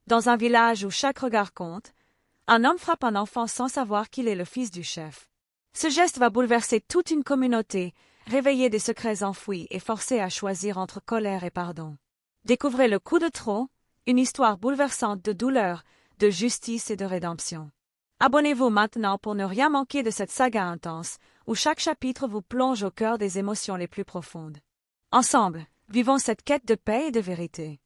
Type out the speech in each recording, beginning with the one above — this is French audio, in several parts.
Dans un village où chaque regard compte, un homme frappe un enfant sans savoir qu'il est le fils du chef. Ce geste va bouleverser toute une communauté, réveiller des secrets enfouis et forcer à choisir entre colère et pardon. Découvrez le coup de trop, une histoire bouleversante de douleur, de justice et de rédemption. Abonnez-vous maintenant pour ne rien manquer de cette saga intense, où chaque chapitre vous plonge au cœur des émotions les plus profondes. Ensemble, vivons cette quête de paix et de vérité.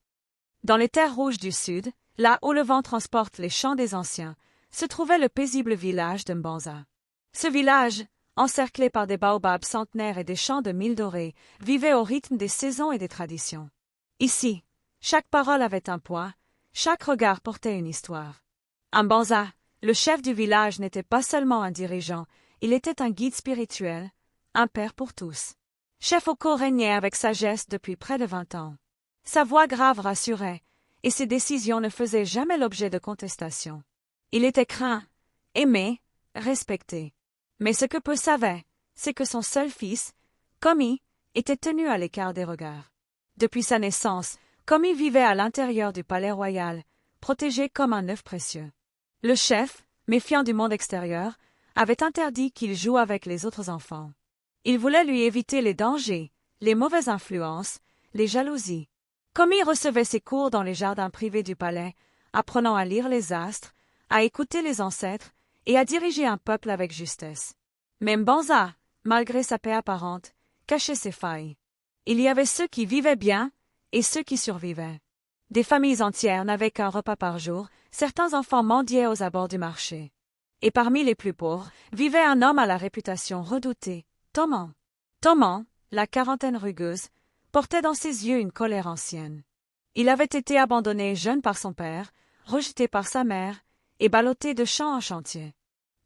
Dans les terres rouges du Sud, là où le vent transporte les chants des anciens, se trouvait le paisible village de Mbanza. Ce village, encerclé par des baobabs centenaires et des champs de mil dorés, vivait au rythme des saisons et des traditions. Ici, chaque parole avait un poids, chaque regard portait une histoire. À Mbanza, le chef du village n'était pas seulement un dirigeant, il était un guide spirituel, un père pour tous. Chef Oko régnait avec sagesse depuis près de 20 ans. Sa voix grave rassurait, et ses décisions ne faisaient jamais l'objet de contestation. Il était craint, aimé, respecté. Mais ce que peu savaient, c'est que son seul fils, Komi, était tenu à l'écart des regards. Depuis sa naissance, Komi vivait à l'intérieur du palais royal, protégé comme un œuf précieux. Le chef, méfiant du monde extérieur, avait interdit qu'il joue avec les autres enfants. Il voulait lui éviter les dangers, les mauvaises influences, les jalousies. Komi recevait ses cours dans les jardins privés du palais, apprenant à lire les astres, à écouter les ancêtres et à diriger un peuple avec justesse. Mais Mbanza, malgré sa paix apparente, cachait ses failles. Il y avait ceux qui vivaient bien et ceux qui survivaient. Des familles entières n'avaient qu'un repas par jour, certains enfants mendiaient aux abords du marché. Et parmi les plus pauvres, vivait un homme à la réputation redoutée, Toman. Toman, la quarantaine rugueuse, portait dans ses yeux une colère ancienne. Il avait été abandonné jeune par son père, rejeté par sa mère, et ballotté de champ en chantier.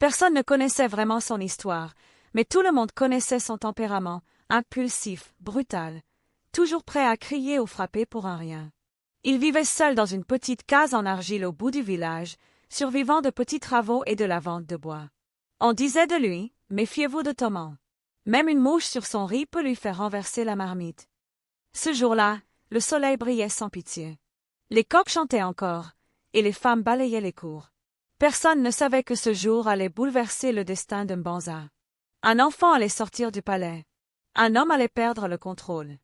Personne ne connaissait vraiment son histoire, mais tout le monde connaissait son tempérament, impulsif, brutal, toujours prêt à crier ou frapper pour un rien. Il vivait seul dans une petite case en argile au bout du village, survivant de petits travaux et de la vente de bois. On disait de lui, méfiez-vous de Toman. Même une mouche sur son riz peut lui faire renverser la marmite. Ce jour-là, le soleil brillait sans pitié. Les coqs chantaient encore, et les femmes balayaient les cours. Personne ne savait que ce jour allait bouleverser le destin de Mbanza. Un enfant allait sortir du palais. Un homme allait perdre le contrôle.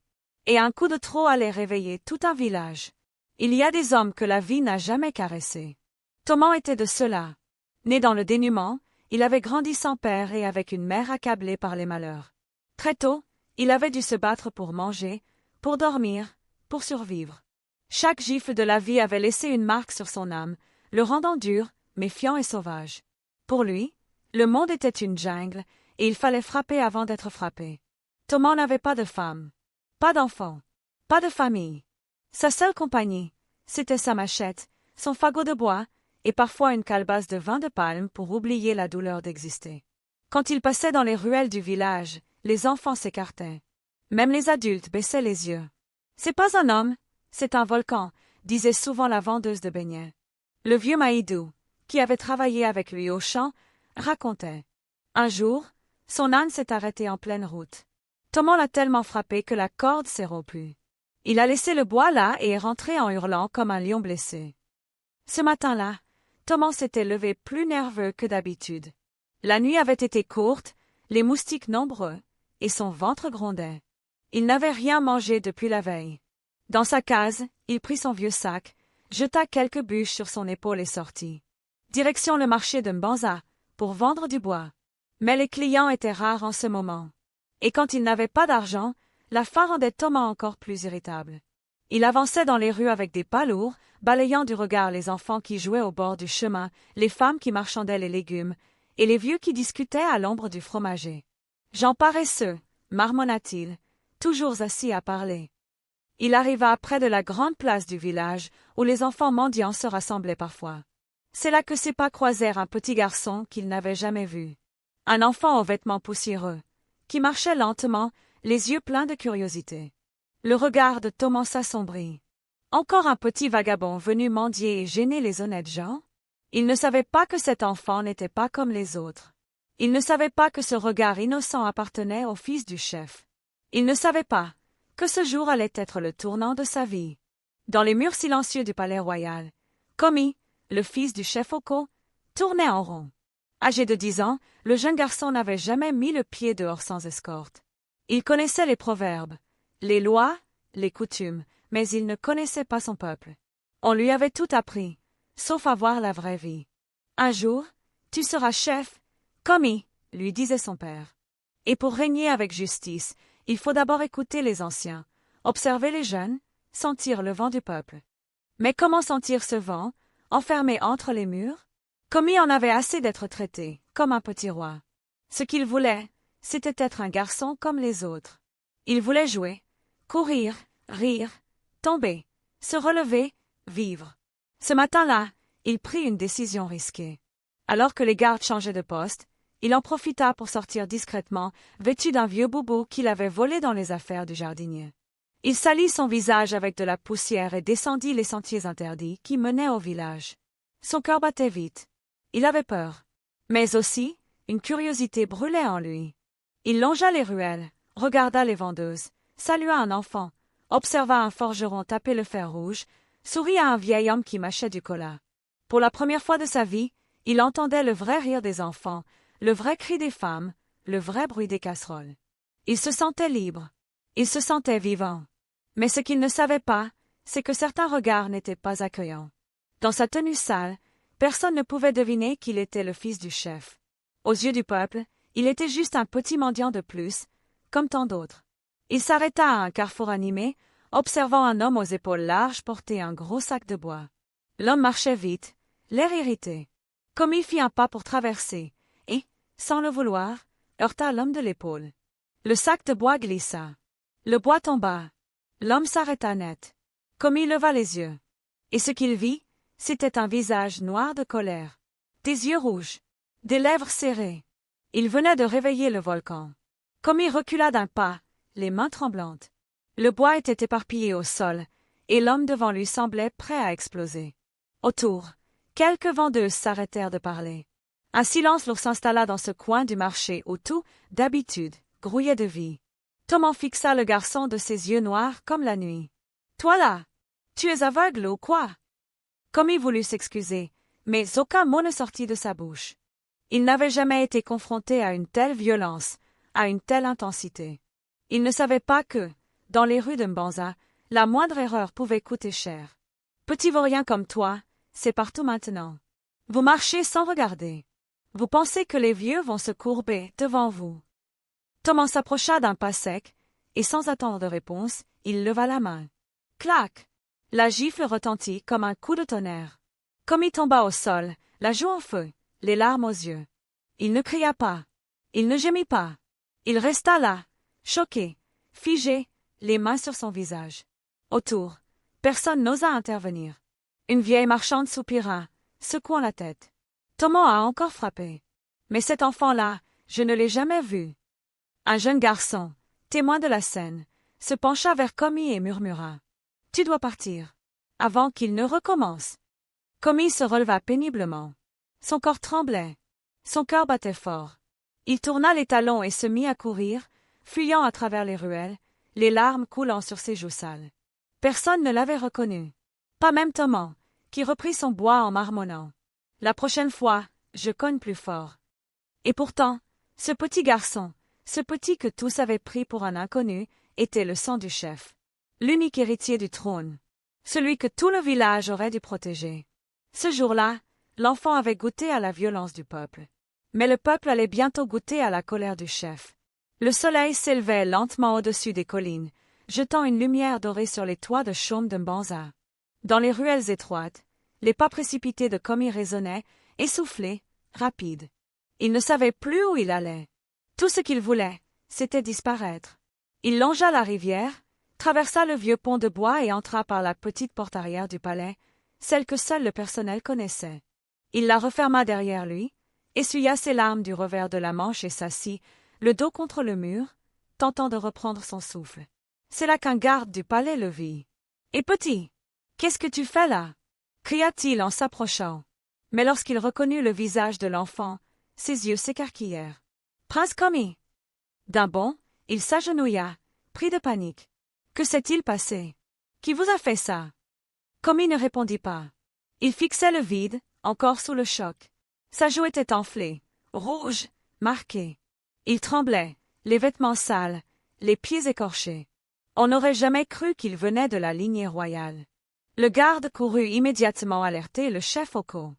Et un coup de trop allait réveiller tout un village. Il y a des hommes que la vie n'a jamais caressés. Toman était de ceux-là. Né dans le dénuement, il avait grandi sans père et avec une mère accablée par les malheurs. Très tôt, il avait dû se battre pour manger, pour dormir, pour survivre. Chaque gifle de la vie avait laissé une marque sur son âme, le rendant dur, méfiant et sauvage. Pour lui, le monde était une jungle, et il fallait frapper avant d'être frappé. Toman n'avait pas de femme, pas d'enfant, pas de famille. Sa seule compagnie, c'était sa machette, son fagot de bois, et parfois une calebasse de vin de palme pour oublier la douleur d'exister. Quand il passait dans les ruelles du village, les enfants s'écartaient. Même les adultes baissaient les yeux. « C'est pas un homme, c'est un volcan », disait souvent la vendeuse de beignets. Le vieux Maïdou, qui avait travaillé avec lui au champ, racontait. Un jour, son âne s'est arrêté en pleine route. Toman l'a tellement frappé que la corde s'est rompue. Il a laissé le bois là et est rentré en hurlant comme un lion blessé. Ce matin-là, Toman s'était levé plus nerveux que d'habitude. La nuit avait été courte, les moustiques nombreux, et son ventre grondait. Il n'avait rien mangé depuis la veille. Dans sa case, il prit son vieux sac, jeta quelques bûches sur son épaule et sortit. Direction le marché de Mbanza, pour vendre du bois. Mais les clients étaient rares en ce moment. Et quand il n'avait pas d'argent, la faim rendait Toman encore plus irritable. Il avançait dans les rues avec des pas lourds, balayant du regard les enfants qui jouaient au bord du chemin, les femmes qui marchandaient les légumes, et les vieux qui discutaient à l'ombre du fromager. « Gens paresseux », marmonna-t-il, toujours assis à parler. Il arriva près de la grande place du village, où les enfants mendiants se rassemblaient parfois. C'est là que ses pas croisèrent un petit garçon qu'il n'avait jamais vu. Un enfant aux vêtements poussiéreux, qui marchait lentement, les yeux pleins de curiosité. Le regard de Toman s'assombrit. Encore un petit vagabond venu mendier et gêner les honnêtes gens? Il ne savait pas que cet enfant n'était pas comme les autres. Il ne savait pas que ce regard innocent appartenait au fils du chef. Il ne savait pas que ce jour allait être le tournant de sa vie. Dans les murs silencieux du palais royal, Komi, le fils du chef Oko, tournait en rond. Âgé de 10 ans, le jeune garçon n'avait jamais mis le pied dehors sans escorte. Il connaissait les proverbes, les lois, les coutumes, mais il ne connaissait pas son peuple. On lui avait tout appris, sauf à voir la vraie vie. Un jour, tu seras chef, Komi, lui disait son père. Et pour régner avec justice, il faut d'abord écouter les anciens, observer les jeunes, sentir le vent du peuple. Mais comment sentir ce vent, enfermé entre les murs? Komi en avait assez d'être traité, comme un petit roi. Ce qu'il voulait, c'était être un garçon comme les autres. Il voulait jouer, courir, rire, tomber, se relever, vivre. Ce matin-là, il prit une décision risquée. Alors que les gardes changeaient de poste, il en profita pour sortir discrètement, vêtu d'un vieux boubou qu'il avait volé dans les affaires du jardinier. Il salit son visage avec de la poussière et descendit les sentiers interdits qui menaient au village. Son cœur battait vite. Il avait peur. Mais aussi, une curiosité brûlait en lui. Il longea les ruelles, regarda les vendeuses, salua un enfant, observa un forgeron taper le fer rouge, sourit à un vieil homme qui mâchait du cola. Pour la première fois de sa vie, il entendait le vrai rire des enfants, le vrai cri des femmes, le vrai bruit des casseroles. Il se sentait libre. Il se sentait vivant. Mais ce qu'il ne savait pas, c'est que certains regards n'étaient pas accueillants. Dans sa tenue sale, personne ne pouvait deviner qu'il était le fils du chef. Aux yeux du peuple, il était juste un petit mendiant de plus, comme tant d'autres. Il s'arrêta à un carrefour animé, observant un homme aux épaules larges porter un gros sac de bois. L'homme marchait vite, l'air irrité. Komi fit un pas pour traverser, et, sans le vouloir, heurta l'homme de l'épaule. Le sac de bois glissa. Le bois tomba. L'homme s'arrêta net. Komi leva les yeux. Et ce qu'il vit, c'était un visage noir de colère. Des yeux rouges. Des lèvres serrées. Il venait de réveiller le volcan. Komi recula d'un pas, les mains tremblantes. Le bois était éparpillé au sol, et l'homme devant lui semblait prêt à exploser. Autour, quelques vendeuses s'arrêtèrent de parler. Un silence lourd s'installa dans ce coin du marché où tout, d'habitude, grouillait de vie. Thomas fixa le garçon de ses yeux noirs comme la nuit. « Toi là, tu es aveugle ou quoi ?» Komi voulut s'excuser, mais aucun mot ne sortit de sa bouche. Il n'avait jamais été confronté à une telle violence, à une telle intensité. Il ne savait pas que, dans les rues de Mbanza, la moindre erreur pouvait coûter cher. Petit vaurien comme toi, c'est partout maintenant. Vous marchez sans regarder. Vous pensez que les vieux vont se courber devant vous. Thomas s'approcha d'un pas sec, et sans attendre de réponse, il leva la main. Clac! La gifle retentit comme un coup de tonnerre. Komi tomba au sol, la joue en feu, les larmes aux yeux. Il ne cria pas. Il ne gémit pas. Il resta là, choqué, figé, les mains sur son visage. Autour, personne n'osa intervenir. Une vieille marchande soupira, secouant la tête. Thomas a encore frappé. Mais cet enfant-là, je ne l'ai jamais vu. Un jeune garçon, témoin de la scène, se pencha vers Komi et murmura. « Tu dois partir. Avant qu'il ne recommence. » Komi se releva péniblement. Son corps tremblait. Son cœur battait fort. Il tourna les talons et se mit à courir, fuyant à travers les ruelles, les larmes coulant sur ses joues sales. Personne ne l'avait reconnu. Pas même Thomas, qui reprit son bois en marmonnant. « La prochaine fois, je cogne plus fort. » Et pourtant, ce petit garçon, ce petit que tous avaient pris pour un inconnu, était le sang du chef. L'unique héritier du trône. Celui que tout le village aurait dû protéger. Ce jour-là, l'enfant avait goûté à la violence du peuple. Mais le peuple allait bientôt goûter à la colère du chef. Le soleil s'élevait lentement au-dessus des collines, jetant une lumière dorée sur les toits de chaume de Mbanza. Dans les ruelles étroites, les pas précipités de Komi résonnaient, essoufflés, rapides. Il ne savait plus où il allait. Tout ce qu'il voulait, c'était disparaître. Il longea la rivière, traversa le vieux pont de bois et entra par la petite porte arrière du palais, celle que seul le personnel connaissait. Il la referma derrière lui, essuya ses larmes du revers de la manche et s'assit, le dos contre le mur, tentant de reprendre son souffle. C'est là qu'un garde du palais le vit. « Et petit, qu'est-ce que tu fais là ?» cria-t-il en s'approchant. Mais lorsqu'il reconnut le visage de l'enfant, ses yeux s'écarquillèrent. « Prince Komi !» D'un bond, il s'agenouilla, pris de panique. « Que s'est-il passé? Qui vous a fait ça ?» Komi ne répondit pas. Il fixait le vide, encore sous le choc. Sa joue était enflée, rouge, marquée. Il tremblait, les vêtements sales, les pieds écorchés. On n'aurait jamais cru qu'il venait de la lignée royale. Le garde courut immédiatement alerter le chef Oko.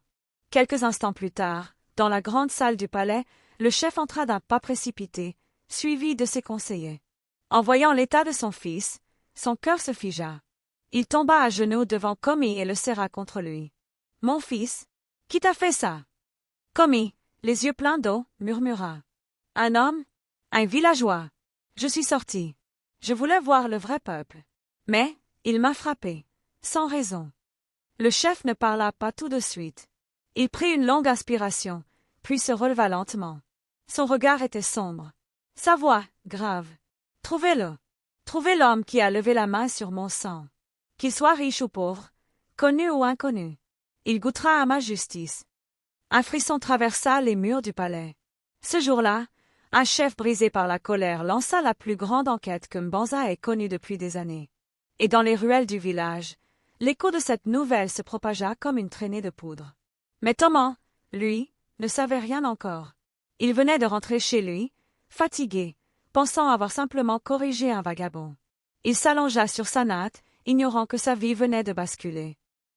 Quelques instants plus tard, dans la grande salle du palais, le chef entra d'un pas précipité, suivi de ses conseillers. En voyant l'état de son fils, son cœur se figea. Il tomba à genoux devant Komi et le serra contre lui. « Mon fils, qui t'a fait ça ?» Komi, les yeux pleins d'eau, murmura. « Un homme, un villageois. Je suis sorti. Je voulais voir le vrai peuple. Mais, il m'a frappé, sans raison. » Le chef ne parla pas tout de suite. Il prit une longue aspiration, puis se releva lentement. Son regard était sombre. Sa voix, grave. « Trouvez-le. Trouvez l'homme qui a levé la main sur mon sang. Qu'il soit riche ou pauvre, connu ou inconnu. Il goûtera à ma justice. » Un frisson traversa les murs du palais. Ce jour-là, un chef brisé par la colère lança la plus grande enquête que Mbanza ait connue depuis des années. Et dans les ruelles du village, l'écho de cette nouvelle se propagea comme une traînée de poudre. Mais Toman, lui, ne savait rien encore. Il venait de rentrer chez lui, fatigué, pensant avoir simplement corrigé un vagabond. Il s'allongea sur sa natte, ignorant que sa vie venait de basculer.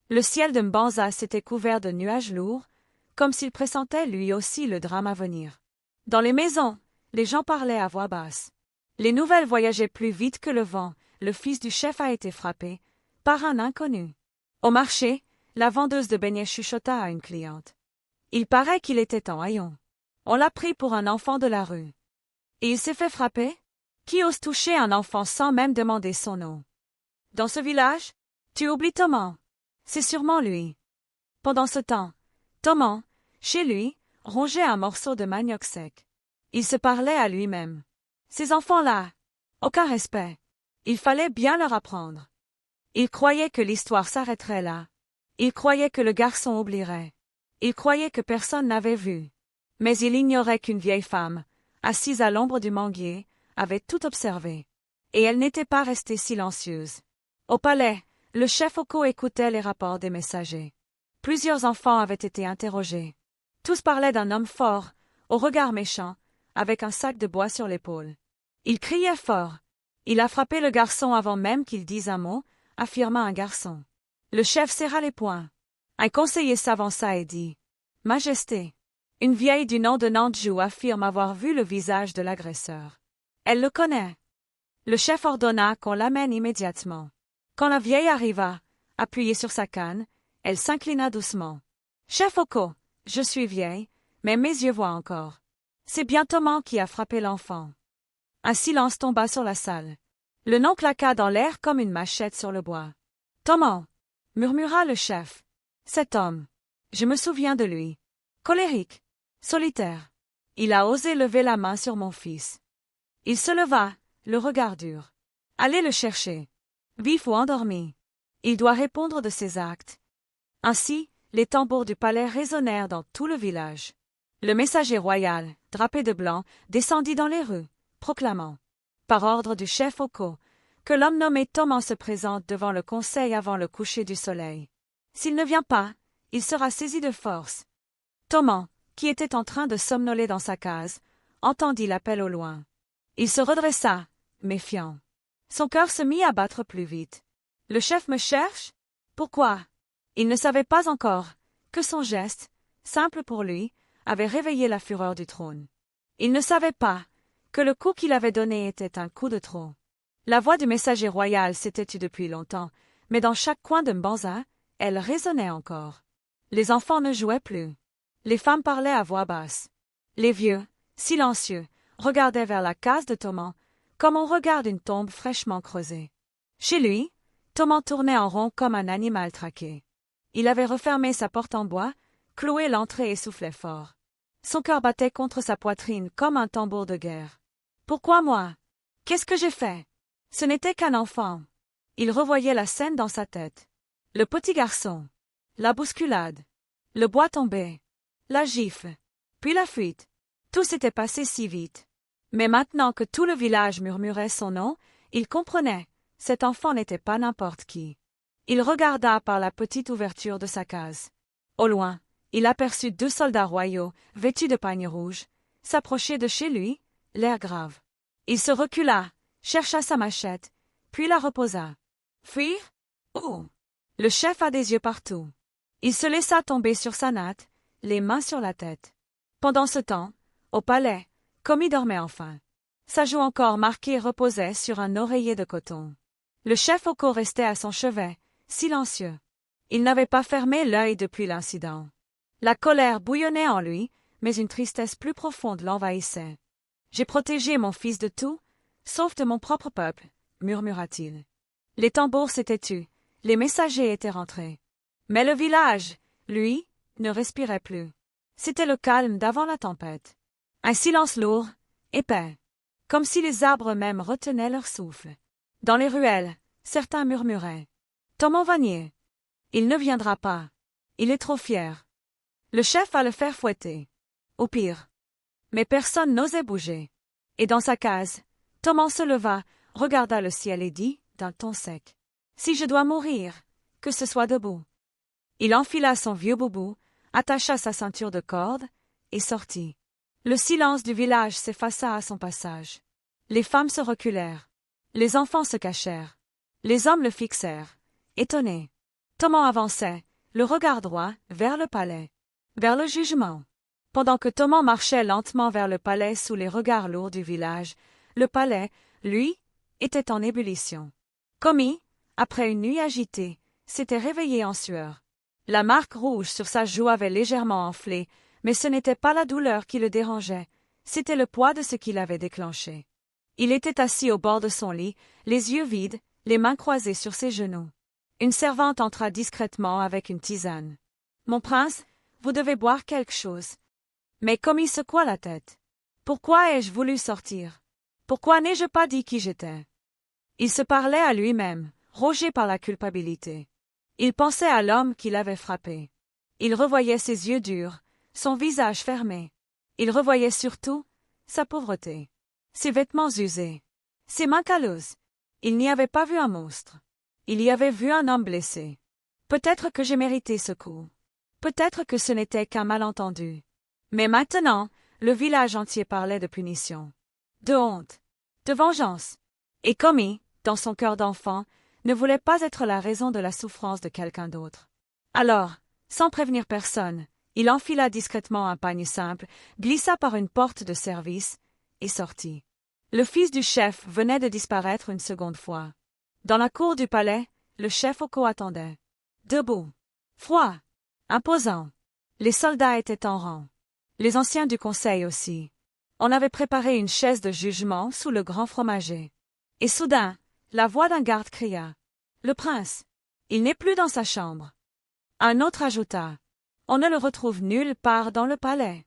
Le ciel de Mbanza s'était couvert de nuages lourds, comme s'il pressentait lui aussi le drame à venir. Dans les maisons, les gens parlaient à voix basse. Les nouvelles voyageaient plus vite que le vent, le fils du chef a été frappé, par un inconnu. Au marché, la vendeuse de beignets chuchota à une cliente. Il paraît qu'il était en haillons. On l'a pris pour un enfant de la rue. Et il s'est fait frapper? Qui ose toucher un enfant sans même demander son nom? Dans ce village? Tu oublies Toman. C'est sûrement lui. Pendant ce temps, Toman, chez lui, rongeait un morceau de manioc sec. Il se parlait à lui-même. Ces enfants-là, aucun respect. Il fallait bien leur apprendre. Il croyait que l'histoire s'arrêterait là. Il croyait que le garçon oublierait. Il croyait que personne n'avait vu. Mais il ignorait qu'une vieille femme, assise à l'ombre du manguier, avait tout observé. Et elle n'était pas restée silencieuse. Au palais, le chef Oko écoutait les rapports des messagers. Plusieurs enfants avaient été interrogés. Tous parlaient d'un homme fort, au regard méchant, avec un sac de bois sur l'épaule. Il criait fort. Il a frappé le garçon avant même qu'il dise un mot, affirma un garçon. Le chef serra les poings. Un conseiller s'avança et dit « Majesté, une vieille du nom de Nandjou affirme avoir vu le visage de l'agresseur. Elle le connaît. » Le chef ordonna qu'on l'amène immédiatement. Quand la vieille arriva, appuyée sur sa canne, elle s'inclina doucement. « Chef Oko, je suis vieille, mais mes yeux voient encore. C'est bien Toman qui a frappé l'enfant. » Un silence tomba sur la salle. Le nom claqua dans l'air comme une machette sur le bois. « Toman !» murmura le chef. « Cet homme. Je me souviens de lui. Colérique. Solitaire. Il a osé lever la main sur mon fils. » Il se leva, le regard dur. « Allez le chercher. Vif ou endormi. Il doit répondre de ses actes. » Ainsi, les tambours du palais résonnèrent dans tout le village. Le messager royal, drapé de blanc, descendit dans les rues, proclamant, par ordre du chef Oko, que l'homme nommé Toman se présente devant le conseil avant le coucher du soleil. S'il ne vient pas, il sera saisi de force. Toman, qui était en train de somnoler dans sa case, entendit l'appel au loin. Il se redressa, méfiant. Son cœur se mit à battre plus vite. Le chef me cherche? Pourquoi? Il ne savait pas encore que son geste, simple pour lui, avait réveillé la fureur du trône. Il ne savait pas que le coup qu'il avait donné était un coup de trop. La voix du messager royal s'était tue depuis longtemps, mais dans chaque coin de Mbanza, elle résonnait encore. Les enfants ne jouaient plus. Les femmes parlaient à voix basse. Les vieux, silencieux, regardaient vers la case de Toman, comme on regarde une tombe fraîchement creusée. Chez lui, Toman tournait en rond comme un animal traqué. Il avait refermé sa porte en bois, cloué l'entrée et soufflait fort. Son cœur battait contre sa poitrine comme un tambour de guerre. Pourquoi moi? Qu'est-ce que j'ai fait? Ce n'était qu'un enfant. Il revoyait la scène dans sa tête. Le petit garçon. La bousculade. Le bois tombé. La gifle. Puis la fuite. Tout s'était passé si vite. Mais maintenant que tout le village murmurait son nom, il comprenait. Cet enfant n'était pas n'importe qui. Il regarda par la petite ouverture de sa case. Au loin, il aperçut 2 soldats royaux, vêtus de pagnes rouges, s'approcher de chez lui, l'air grave. Il se recula, chercha sa machette, puis la reposa. Fuir? Oh! Le chef a des yeux partout. Il se laissa tomber sur sa natte, les mains sur la tête. Pendant ce temps, au palais, Commis dormait enfin. Sa joue encore marquée reposait sur un oreiller de coton. Le chef Oko restait à son chevet, silencieux. Il n'avait pas fermé l'œil depuis l'incident. La colère bouillonnait en lui, mais une tristesse plus profonde l'envahissait. « J'ai protégé mon fils de tout, sauf de mon propre peuple, » murmura-t-il. Les tambours s'étaient tus, les messagers étaient rentrés. Mais le village, lui, ne respirait plus. C'était le calme d'avant la tempête. Un silence lourd, épais, comme si les arbres même retenaient leur souffle. Dans les ruelles, certains murmuraient. « Toman Vanier. Il ne viendra pas. Il est trop fier. Le chef va le faire fouetter. Au pire. » Mais personne n'osait bouger. Et dans sa case, Toman se leva, regarda le ciel et dit, d'un ton sec. « Si je dois mourir, que ce soit debout. » Il enfila son vieux boubou, attacha sa ceinture de corde, et sortit. Le silence du village s'effaça à son passage. Les femmes se reculèrent. Les enfants se cachèrent. Les hommes le fixèrent, étonnés. Toman avançait, le regard droit, vers le palais, vers le jugement. Pendant que Toman marchait lentement vers le palais sous les regards lourds du village, le palais, lui, était en ébullition. Commis, après une nuit agitée, s'était réveillé en sueur. La marque rouge sur sa joue avait légèrement enflé, mais ce n'était pas la douleur qui le dérangeait, c'était le poids de ce qui l'avait déclenché. Il était assis au bord de son lit, les yeux vides, les mains croisées sur ses genoux. Une servante entra discrètement avec une tisane. « Mon prince, vous devez boire quelque chose. » Mais Commis secoua la tête. « Pourquoi ai-je voulu sortir? Pourquoi n'ai-je pas dit qui j'étais? » Il se parlait à lui-même, rongé par la culpabilité. Il pensait à l'homme qui l'avait frappé. Il revoyait ses yeux durs, son visage fermé. Il revoyait surtout sa pauvreté, ses vêtements usés, ses mains calleuses. Il n'y avait pas vu un monstre. Il y avait vu un homme blessé. Peut-être que j'ai mérité ce coup. Peut-être que ce n'était qu'un malentendu. Mais maintenant, le village entier parlait de punition, de honte, de vengeance. Et Commis, dans son cœur d'enfant, ne voulait pas être la raison de la souffrance de quelqu'un d'autre. Alors, sans prévenir personne, il enfila discrètement un pagne simple, glissa par une porte de service, et sortit. Le fils du chef venait de disparaître une seconde fois. Dans la cour du palais, le chef Oko attendait. Debout, froid, imposant. Les soldats étaient en rang. Les anciens du conseil aussi. On avait préparé une chaise de jugement sous le grand fromager. Et soudain, la voix d'un garde cria. « Le prince, il n'est plus dans sa chambre. » Un autre ajouta. « On ne le retrouve nulle part dans le palais. »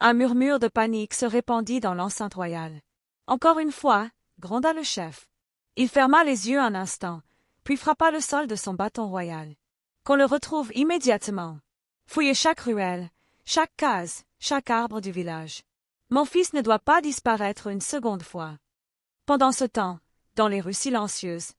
Un murmure de panique se répandit dans l'enceinte royale. Encore une fois, gronda le chef. Il ferma les yeux un instant, puis frappa le sol de son bâton royal. « Qu'on le retrouve immédiatement. Fouillez chaque ruelle, chaque case, chaque arbre du village. Mon fils ne doit pas disparaître une seconde fois. » Pendant ce temps, dans les rues silencieuses,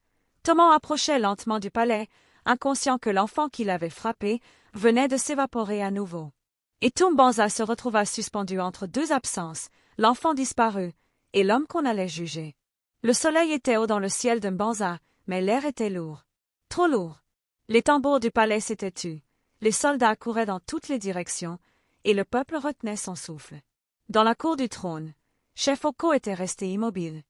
Toman approchait lentement du palais, inconscient que l'enfant qui l'avait frappé venait de s'évaporer à nouveau. Et Tumbanza se retrouva suspendu entre 2 absences, l'enfant disparu, et l'homme qu'on allait juger. Le soleil était haut dans le ciel de Mbanza, mais l'air était lourd. Trop lourd. Les tambours du palais s'étaient tus, les soldats couraient dans toutes les directions, et le peuple retenait son souffle. Dans la cour du trône, chef Oko était resté immobile.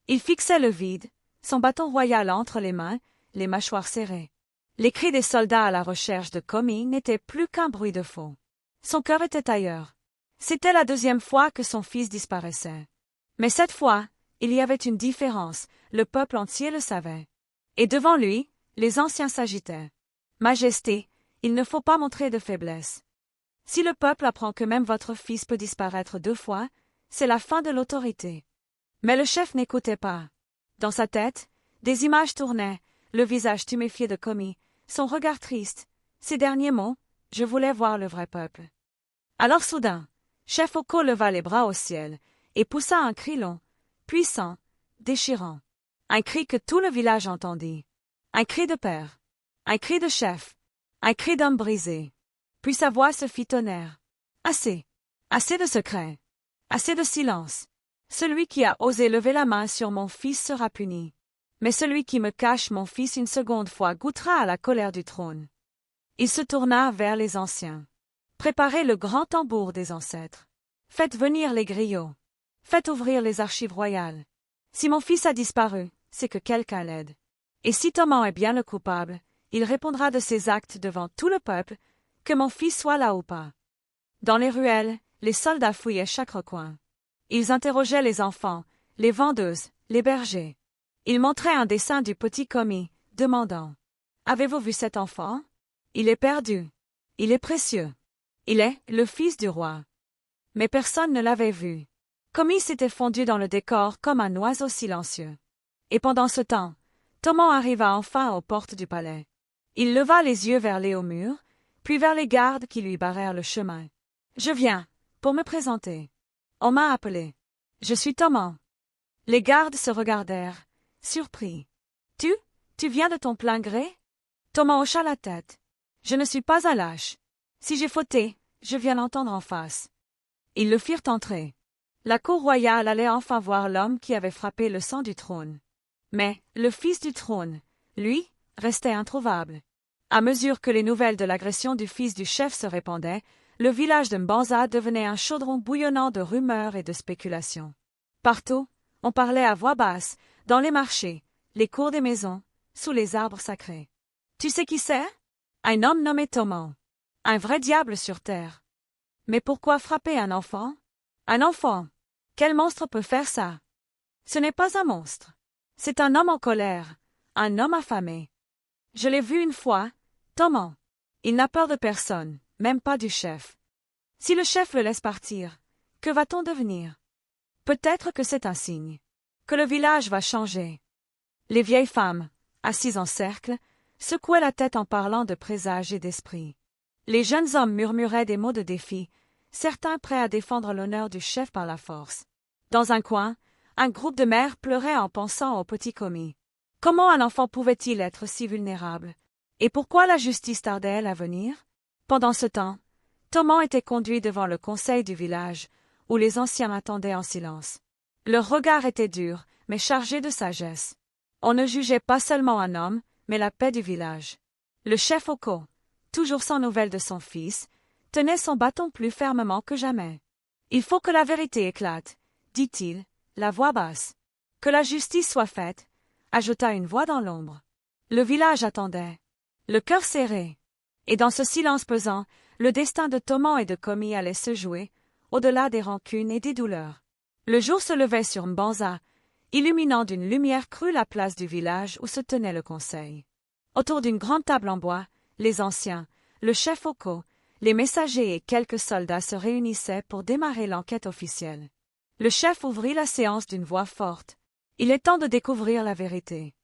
Il fixait le vide, son bâton royal entre les mains, les mâchoires serrées. Les cris des soldats à la recherche de Commis n'étaient plus qu'un bruit de fond. Son cœur était ailleurs. C'était la 2e fois que son fils disparaissait. Mais cette fois, il y avait une différence, le peuple entier le savait. Et devant lui, les anciens s'agitaient. « Majesté, il ne faut pas montrer de faiblesse. Si le peuple apprend que même votre fils peut disparaître 2 fois, c'est la fin de l'autorité. » Mais le chef n'écoutait pas. Dans sa tête, des images tournaient, le visage tuméfié de Commis, son regard triste, ces derniers mots, « Je voulais voir le vrai peuple. » Alors soudain, chef Oko leva les bras au ciel et poussa un cri long, puissant, déchirant. Un cri que tout le village entendit. Un cri de père. Un cri de chef. Un cri d'homme brisé. Puis sa voix se fit tonnerre. Assez. Assez de secrets. Assez de silence. Celui qui a osé lever la main sur mon fils sera puni. Mais celui qui me cache mon fils une seconde fois goûtera à la colère du trône. Il se tourna vers les anciens. Préparez le grand tambour des ancêtres. Faites venir les griots. Faites ouvrir les archives royales. Si mon fils a disparu, c'est que quelqu'un l'aide. Et si Toman est bien le coupable, il répondra de ses actes devant tout le peuple, que mon fils soit là ou pas. Dans les ruelles, les soldats fouillaient chaque recoin. Ils interrogeaient les enfants, les vendeuses, les bergers. Ils montraient un dessin du petit commis, demandant « Avez-vous vu cet enfant? Il est perdu. Il est précieux. Il est le fils du roi. » Mais personne ne l'avait vu. Commis s'était fondu dans le décor comme un oiseau silencieux. Et pendant ce temps, Toman arriva enfin aux portes du palais. Il leva les yeux vers les hauts murs, puis vers les gardes qui lui barrèrent le chemin. « Je viens, pour me présenter. On m'a appelé. Je suis Toman. » Les gardes se regardèrent, surpris. « Tu viens de ton plein gré? » Toman hocha la tête. « Je ne suis pas un lâche. Si j'ai fauté, je viens l'entendre en face. » Ils le firent entrer. La cour royale allait enfin voir l'homme qui avait frappé le sang du trône. Mais le fils du trône, lui, restait introuvable. À mesure que les nouvelles de l'agression du fils du chef se répandaient, le village de Mbanza devenait un chaudron bouillonnant de rumeurs et de spéculations. Partout, on parlait à voix basse, dans les marchés, les cours des maisons, sous les arbres sacrés. « Tu sais qui c'est? Un homme nommé Toman. Un vrai diable sur terre. Mais pourquoi frapper un enfant? Un enfant? Quel monstre peut faire ça? Ce n'est pas un monstre. C'est un homme en colère, un homme affamé. Je l'ai vu une fois, Toman. Il n'a peur de personne, même pas du chef. Si le chef le laisse partir, que va-t-on devenir? Peut-être que c'est un signe. Que le village va changer. » Les vieilles femmes, assises en cercle, secouaient la tête en parlant de présages et d'esprits. Les jeunes hommes murmuraient des mots de défi, certains prêts à défendre l'honneur du chef par la force. Dans un coin, un groupe de mères pleurait en pensant au petit commis. Comment un enfant pouvait-il être si vulnérable? Et pourquoi la justice tardait-elle à venir? Pendant ce temps, Toman était conduit devant le conseil du village, où les anciens m'attendaient en silence. Leur regard était dur, mais chargé de sagesse. On ne jugeait pas seulement un homme, mais la paix du village. Le chef Oko, toujours sans nouvelles de son fils, tenait son bâton plus fermement que jamais. « Il faut que la vérité éclate, » dit-il, la voix basse. « Que la justice soit faite, » ajouta une voix dans l'ombre. Le village attendait, le cœur serré. Et dans ce silence pesant, le destin de Toman et de Commis allait se jouer, au-delà des rancunes et des douleurs. Le jour se levait sur Mbanza, illuminant d'une lumière crue la place du village où se tenait le conseil. Autour d'une grande table en bois, les anciens, le chef Oko, les messagers et quelques soldats se réunissaient pour démarrer l'enquête officielle. Le chef ouvrit la séance d'une voix forte. « Il est temps de découvrir la vérité.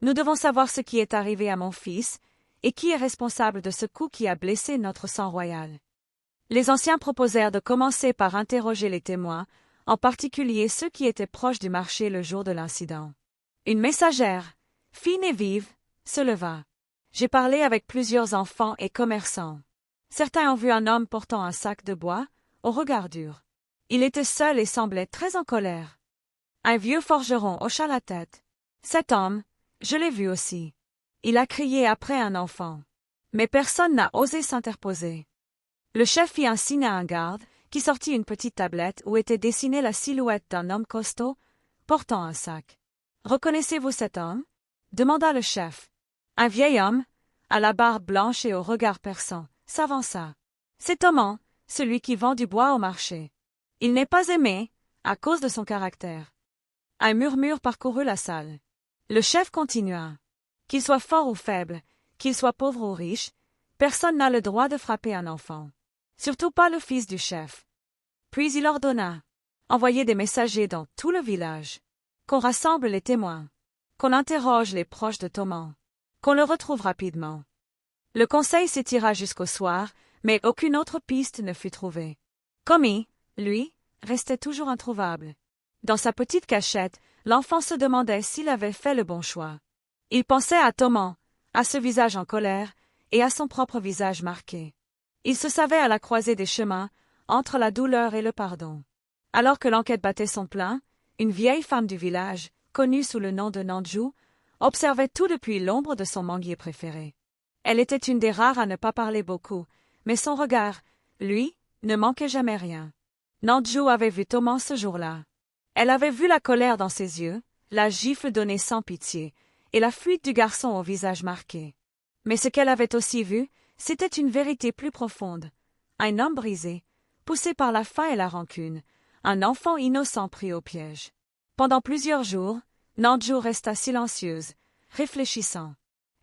Nous devons savoir ce qui est arrivé à mon fils et qui est responsable de ce coup qui a blessé notre sang royal. » Les anciens proposèrent de commencer par interroger les témoins, en particulier ceux qui étaient proches du marché le jour de l'incident. Une messagère, fine et vive, se leva. « J'ai parlé avec plusieurs enfants et commerçants. Certains ont vu un homme portant un sac de bois, au regard dur. Il était seul et semblait très en colère. Un vieux forgeron hocha la tête. Cet homme, je l'ai vu aussi. Il a crié après un enfant. Mais personne n'a osé s'interposer. » Le chef fit un signe à un garde, qui sortit une petite tablette où était dessinée la silhouette d'un homme costaud, portant un sac. « Reconnaissez-vous cet homme? » demanda le chef. Un vieil homme, à la barbe blanche et au regard perçant, s'avança. « C'est Toman, celui qui vend du bois au marché. Il n'est pas aimé, à cause de son caractère. » Un murmure parcourut la salle. Le chef continua. « Qu'il soit fort ou faible, qu'il soit pauvre ou riche, personne n'a le droit de frapper un enfant. Surtout pas le fils du chef. » Puis il ordonna. « Envoyez des messagers dans tout le village. Qu'on rassemble les témoins. Qu'on interroge les proches de Toman. Qu'on le retrouve rapidement. » Le conseil s'étira jusqu'au soir, mais aucune autre piste ne fut trouvée. Commis, lui, restait toujours introuvable. Dans sa petite cachette, l'enfant se demandait s'il avait fait le bon choix. Il pensait à Toman, à ce visage en colère et à son propre visage marqué. Il se savait à la croisée des chemins, entre la douleur et le pardon. Alors que l'enquête battait son plein, une vieille femme du village, connue sous le nom de Nanju, observait tout depuis l'ombre de son manguier préféré. Elle était une des rares à ne pas parler beaucoup, mais son regard, lui, ne manquait jamais rien. Nanju avait vu Thomas ce jour-là. Elle avait vu la colère dans ses yeux, la gifle donnée sans pitié, et la fuite du garçon au visage marqué. Mais ce qu'elle avait aussi vu, c'était une vérité plus profonde. Un homme brisé, poussé par la faim et la rancune, un enfant innocent pris au piège. Pendant plusieurs jours, Nanju resta silencieuse, réfléchissant.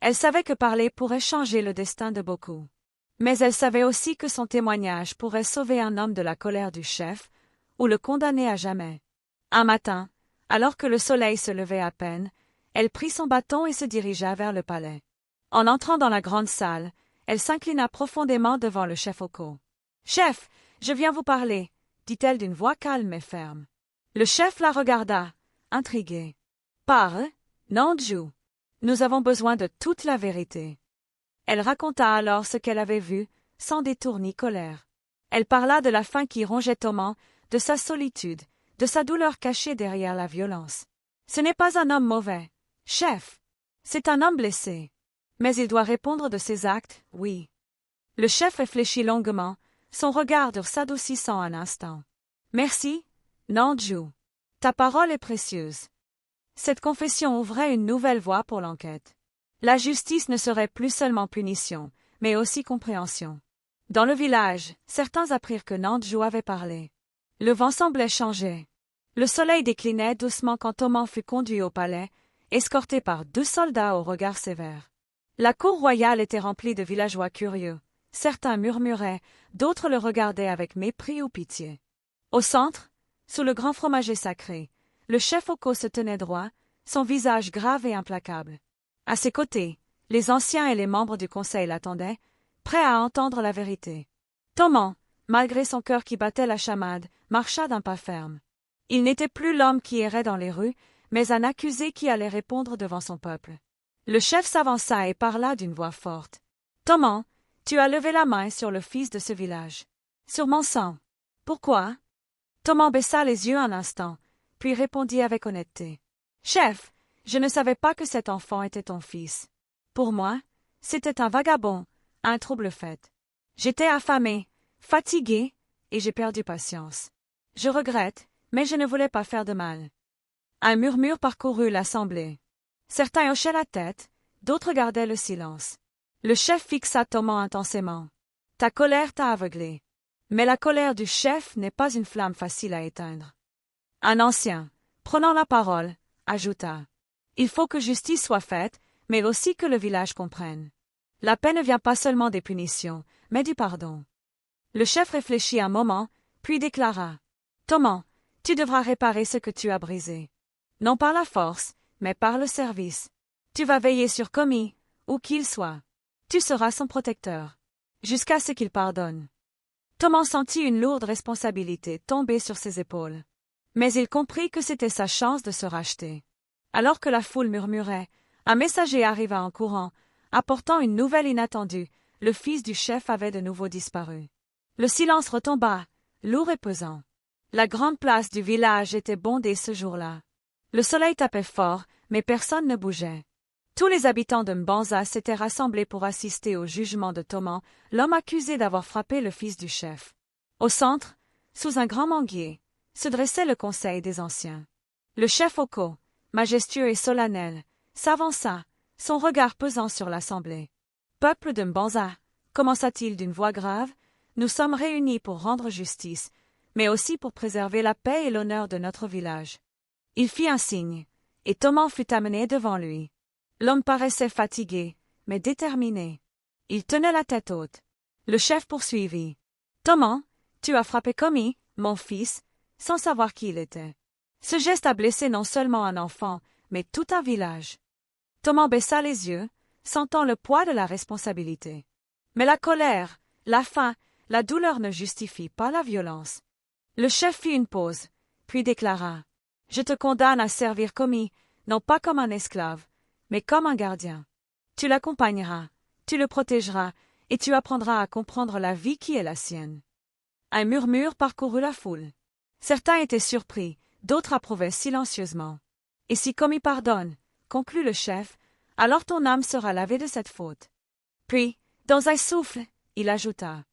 Elle savait que parler pourrait changer le destin de beaucoup. Mais elle savait aussi que son témoignage pourrait sauver un homme de la colère du chef, ou le condamner à jamais. Un matin, alors que le soleil se levait à peine, elle prit son bâton et se dirigea vers le palais. En entrant dans la grande salle, elle s'inclina profondément devant le chef Oko. « Chef, je viens vous parler, » dit-elle d'une voix calme et ferme. Le chef la regarda, intrigué. « Parle, Nanju. Nous avons besoin de toute la vérité. » Elle raconta alors ce qu'elle avait vu, sans détour ni colère. Elle parla de la faim qui rongeait Thomas, de sa solitude, de sa douleur cachée derrière la violence. Ce n'est pas un homme mauvais, chef. C'est un homme blessé. Mais il doit répondre de ses actes, oui. Le chef réfléchit longuement, son regard s'adoucissant un instant. Merci, Nanju. Ta parole est précieuse. Cette confession ouvrait une nouvelle voie pour l'enquête. La justice ne serait plus seulement punition, mais aussi compréhension. Dans le village, certains apprirent que Nanju avait parlé. Le vent semblait changer. Le soleil déclinait doucement quand Thomas fut conduit au palais, escorté par 2 soldats au regard sévère. La cour royale était remplie de villageois curieux. Certains murmuraient, d'autres le regardaient avec mépris ou pitié. Au centre, sous le grand fromager sacré, le chef Oko se tenait droit, son visage grave et implacable. À ses côtés, les anciens et les membres du conseil l'attendaient, prêts à entendre la vérité. Thomas, malgré son cœur qui battait la chamade, marcha d'un pas ferme. Il n'était plus l'homme qui errait dans les rues, mais un accusé qui allait répondre devant son peuple. Le chef s'avança et parla d'une voix forte. « Thomas, tu as levé la main sur le fils de ce village. Sur mon sang. Pourquoi ?» Thomas baissa les yeux un instant, puis répondit avec honnêteté. « Chef, je ne savais pas que cet enfant était ton fils. Pour moi, c'était un vagabond, un trouble-fête. J'étais affamé, fatigué, et j'ai perdu patience. Je regrette, mais je ne voulais pas faire de mal. » Un murmure parcourut l'assemblée. Certains hochaient la tête, d'autres gardaient le silence. Le chef fixa Thomas intensément. « Ta colère t'a aveuglé. Mais la colère du chef n'est pas une flamme facile à éteindre. » Un ancien, prenant la parole, ajouta. « Il faut que justice soit faite, mais aussi que le village comprenne. La paix ne vient pas seulement des punitions, mais du pardon. » Le chef réfléchit un moment, puis déclara. « Thomas, tu devras réparer ce que tu as brisé. Non par la force, mais par le service. Tu vas veiller sur Komi, où qu'il soit. Tu seras son protecteur, jusqu'à ce qu'il pardonne. » Thomas sentit une lourde responsabilité tomber sur ses épaules. Mais il comprit que c'était sa chance de se racheter. Alors que la foule murmurait, un messager arriva en courant, apportant une nouvelle inattendue, le fils du chef avait de nouveau disparu. Le silence retomba, lourd et pesant. La grande place du village était bondée ce jour-là. Le soleil tapait fort, mais personne ne bougeait. Tous les habitants de Mbanza s'étaient rassemblés pour assister au jugement de Thomas, l'homme accusé d'avoir frappé le fils du chef. Au centre, sous un grand manguier, se dressait le conseil des anciens. Le chef Oko, majestueux et solennel, s'avança, son regard pesant sur l'assemblée. « Peuple de Mbanza, » commença-t-il d'une voix grave, « nous sommes réunis pour rendre justice, mais aussi pour préserver la paix et l'honneur de notre village. » Il fit un signe, et Thomas fut amené devant lui. L'homme paraissait fatigué, mais déterminé. Il tenait la tête haute. Le chef poursuivit. « Thomas, tu as frappé Komi, mon fils, sans savoir qui il était. Ce geste a blessé non seulement un enfant, mais tout un village. » Thomas baissa les yeux, sentant le poids de la responsabilité. Mais la colère, la faim, la douleur ne justifient pas la violence. Le chef fit une pause, puis déclara. « Je te condamne à servir Komi, non pas comme un esclave, mais comme un gardien. Tu l'accompagneras, tu le protégeras, et tu apprendras à comprendre la vie qui est la sienne. Un murmure parcourut la foule. Certains étaient surpris, d'autres approuvaient silencieusement. Et si Komi pardonne, conclut le chef, alors ton âme sera lavée de cette faute. Puis, dans un souffle, il ajouta.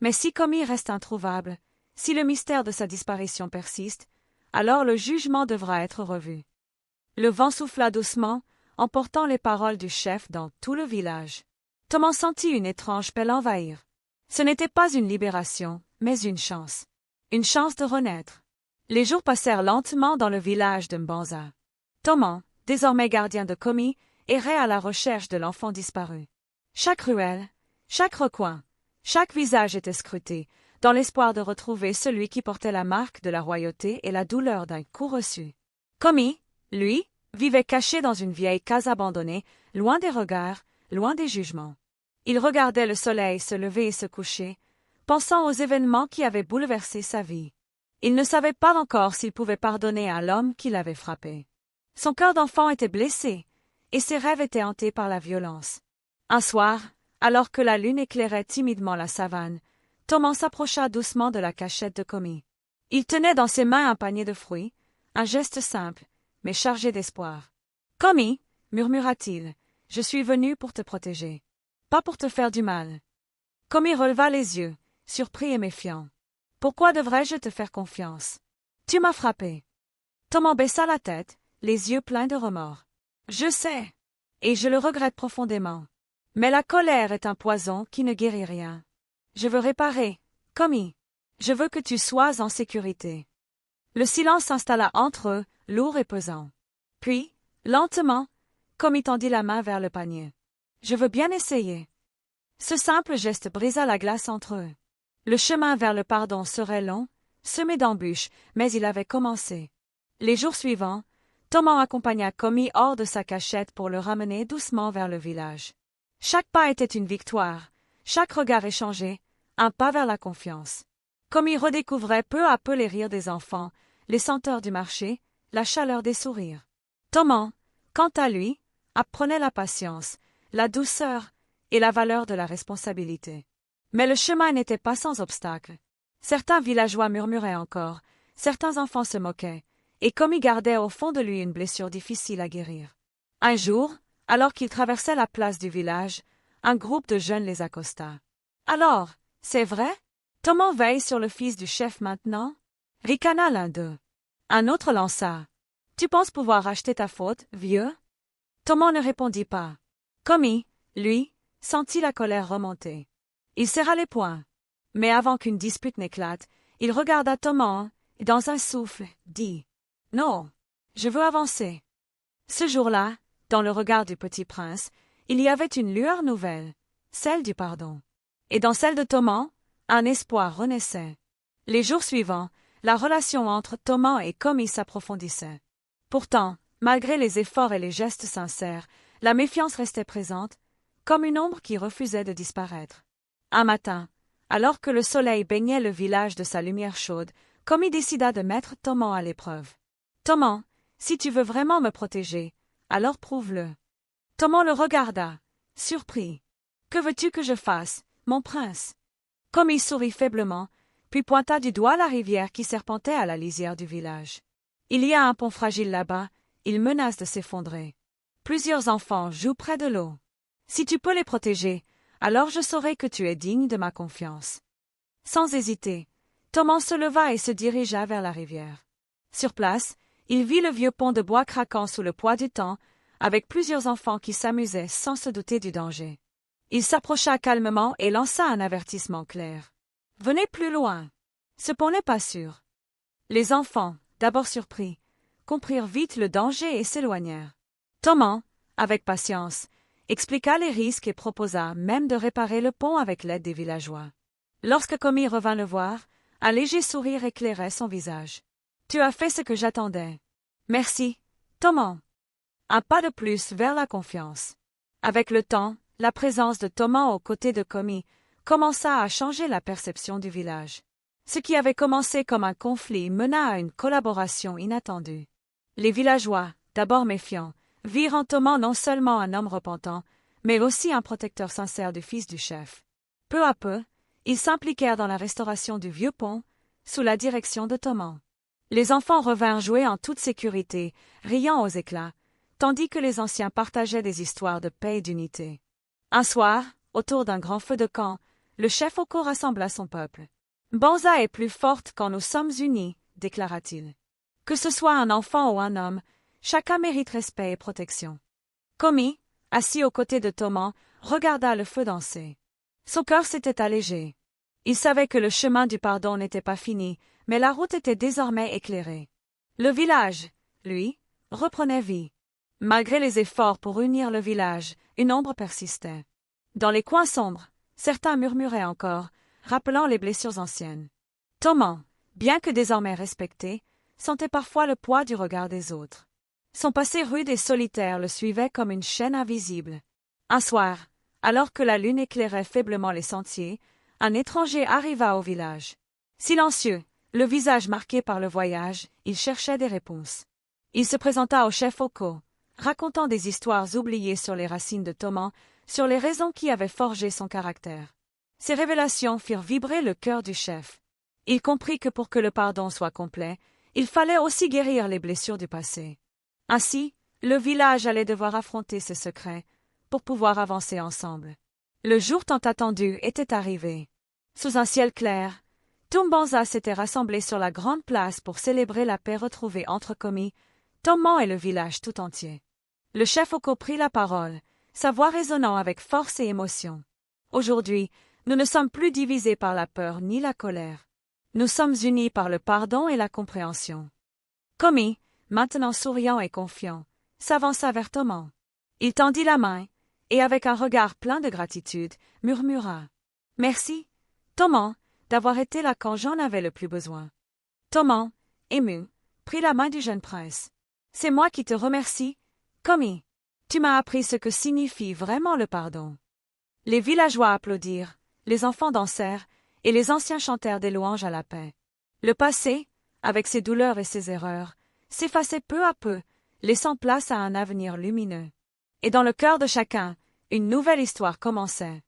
Mais si Komi reste introuvable, si le mystère de sa disparition persiste, alors le jugement devra être revu. Le vent souffla doucement, emportant les paroles du chef dans tout le village. Thomas sentit une étrange paix l'envahir. Ce n'était pas une libération, mais une chance. Une chance de renaître. Les jours passèrent lentement dans le village de Mbanza. Thomas, désormais gardien de Komi, errait à la recherche de l'enfant disparu. Chaque ruelle, chaque recoin, chaque visage était scruté, dans l'espoir de retrouver celui qui portait la marque de la royauté et la douleur d'un coup reçu. Komi, lui, vivait caché dans une vieille case abandonnée, loin des regards, loin des jugements. Il regardait le soleil se lever et se coucher, pensant aux événements qui avaient bouleversé sa vie. Il ne savait pas encore s'il pouvait pardonner à l'homme qui l'avait frappé. Son cœur d'enfant était blessé, et ses rêves étaient hantés par la violence. Un soir, alors que la lune éclairait timidement la savane, Thomas s'approcha doucement de la cachette de Komi. Il tenait dans ses mains un panier de fruits, un geste simple, mais chargé d'espoir. « Komi, murmura-t-il, je suis venu pour te protéger. Pas pour te faire du mal. » Komi releva les yeux, surpris et méfiant. « Pourquoi devrais-je te faire confiance? Tu m'as frappé. » Thomas baissa la tête, les yeux pleins de remords. « Je sais, et je le regrette profondément. Mais la colère est un poison qui ne guérit rien. Je veux réparer, Komi. Je veux que tu sois en sécurité. » Le silence s'installa entre eux, lourd et pesant. Puis, lentement, Komi tendit la main vers le panier. « Je veux bien essayer. » Ce simple geste brisa la glace entre eux. Le chemin vers le pardon serait long, semé d'embûches, mais il avait commencé. Les jours suivants, Thomas accompagna Komi hors de sa cachette pour le ramener doucement vers le village. Chaque pas était une victoire, chaque regard échangé, un pas vers la confiance. Komi redécouvrait peu à peu les rires des enfants, les senteurs du marché, la chaleur des sourires. Thomas, quant à lui, apprenait la patience, la douceur et la valeur de la responsabilité. Mais le chemin n'était pas sans obstacles. Certains villageois murmuraient encore, certains enfants se moquaient, et Komi gardait au fond de lui une blessure difficile à guérir. Un jour, alors qu'ils traversaient la place du village, un groupe de jeunes les accosta. « Alors, c'est vrai? Thomas veille sur le fils du chef maintenant ?» ricana l'un d'eux. Un autre lança. « Tu penses pouvoir racheter ta faute, vieux? » Thomas ne répondit pas. Komi, lui, sentit la colère remonter. Il serra les poings. Mais avant qu'une dispute n'éclate, il regarda Thomas et, dans un souffle, dit « Non, je veux avancer. » Ce jour-là, dans le regard du petit prince, il y avait une lueur nouvelle, celle du pardon. Et dans celle de Thomas, un espoir renaissait. Les jours suivants, la relation entre Thomas et Komi s'approfondissait. Pourtant, malgré les efforts et les gestes sincères, la méfiance restait présente, comme une ombre qui refusait de disparaître. Un matin, alors que le soleil baignait le village de sa lumière chaude, Komi décida de mettre Thomas à l'épreuve. « Thomas, si tu veux vraiment me protéger, alors prouve-le. » Thomas le regarda, surpris. « Que veux-tu que je fasse, mon prince? » Komi sourit faiblement, puis pointa du doigt la rivière qui serpentait à la lisière du village. « Il y a un pont fragile là-bas, il menace de s'effondrer. Plusieurs enfants jouent près de l'eau. Si tu peux les protéger, alors je saurai que tu es digne de ma confiance. » Sans hésiter, Thomas se leva et se dirigea vers la rivière. Sur place, il vit le vieux pont de bois craquant sous le poids du temps, avec plusieurs enfants qui s'amusaient sans se douter du danger. Il s'approcha calmement et lança un avertissement clair. « Venez plus loin. Ce pont n'est pas sûr. » Les enfants, d'abord surpris, comprirent vite le danger et s'éloignèrent. Thomas, avec patience, expliqua les risques et proposa même de réparer le pont avec l'aide des villageois. Lorsque Komi revint le voir, un léger sourire éclairait son visage. « Tu as fait ce que j'attendais. Merci, Thomas. » Un pas de plus vers la confiance. Avec le temps, la présence de Thomas aux côtés de Komi commença à changer la perception du village. Ce qui avait commencé comme un conflit mena à une collaboration inattendue. Les villageois, d'abord méfiants, virent en Thomas non seulement un homme repentant, mais aussi un protecteur sincère du fils du chef. Peu à peu, ils s'impliquèrent dans la restauration du vieux pont, sous la direction de Toman. Les enfants revinrent jouer en toute sécurité, riant aux éclats, tandis que les anciens partageaient des histoires de paix et d'unité. Un soir, autour d'un grand feu de camp, le chef Oko rassembla son peuple. « Banza est plus forte quand nous sommes unis, déclara-t-il. Que ce soit un enfant ou un homme, chacun mérite respect et protection. » Komi, assis aux côtés de Toman, regarda le feu danser. Son cœur s'était allégé. Il savait que le chemin du pardon n'était pas fini, mais la route était désormais éclairée. Le village, lui, reprenait vie. Malgré les efforts pour unir le village, une ombre persistait. Dans les coins sombres, certains murmuraient encore, rappelant les blessures anciennes. Toman, bien que désormais respecté, sentait parfois le poids du regard des autres. Son passé rude et solitaire le suivait comme une chaîne invisible. Un soir, alors que la lune éclairait faiblement les sentiers, un étranger arriva au village. Silencieux, le visage marqué par le voyage, il cherchait des réponses. Il se présenta au chef Oko, racontant des histoires oubliées sur les racines de Toman, sur les raisons qui avaient forgé son caractère. Ces révélations firent vibrer le cœur du chef. Il comprit que pour que le pardon soit complet, il fallait aussi guérir les blessures du passé. Ainsi, le village allait devoir affronter ses secrets pour pouvoir avancer ensemble. Le jour tant attendu était arrivé. Sous un ciel clair, Tumbanza s'était rassemblé sur la grande place pour célébrer la paix retrouvée entre Komi, Toman et le village tout entier. Le chef Oko prit la parole, sa voix résonnant avec force et émotion. Aujourd'hui, nous ne sommes plus divisés par la peur ni la colère. Nous sommes unis par le pardon et la compréhension. Komi, maintenant souriant et confiant, s'avança vers Toman. Il tendit la main, et avec un regard plein de gratitude, murmura « Merci, Toman, d'avoir été là quand j'en avais le plus besoin. » Toman, ému, prit la main du jeune prince. « C'est moi qui te remercie, Komi. Tu m'as appris ce que signifie vraiment le pardon. » Les villageois applaudirent, les enfants dansèrent, et les anciens chantèrent des louanges à la paix. Le passé, avec ses douleurs et ses erreurs, s'effaçait peu à peu, laissant place à un avenir lumineux. Et dans le cœur de chacun, une nouvelle histoire commençait.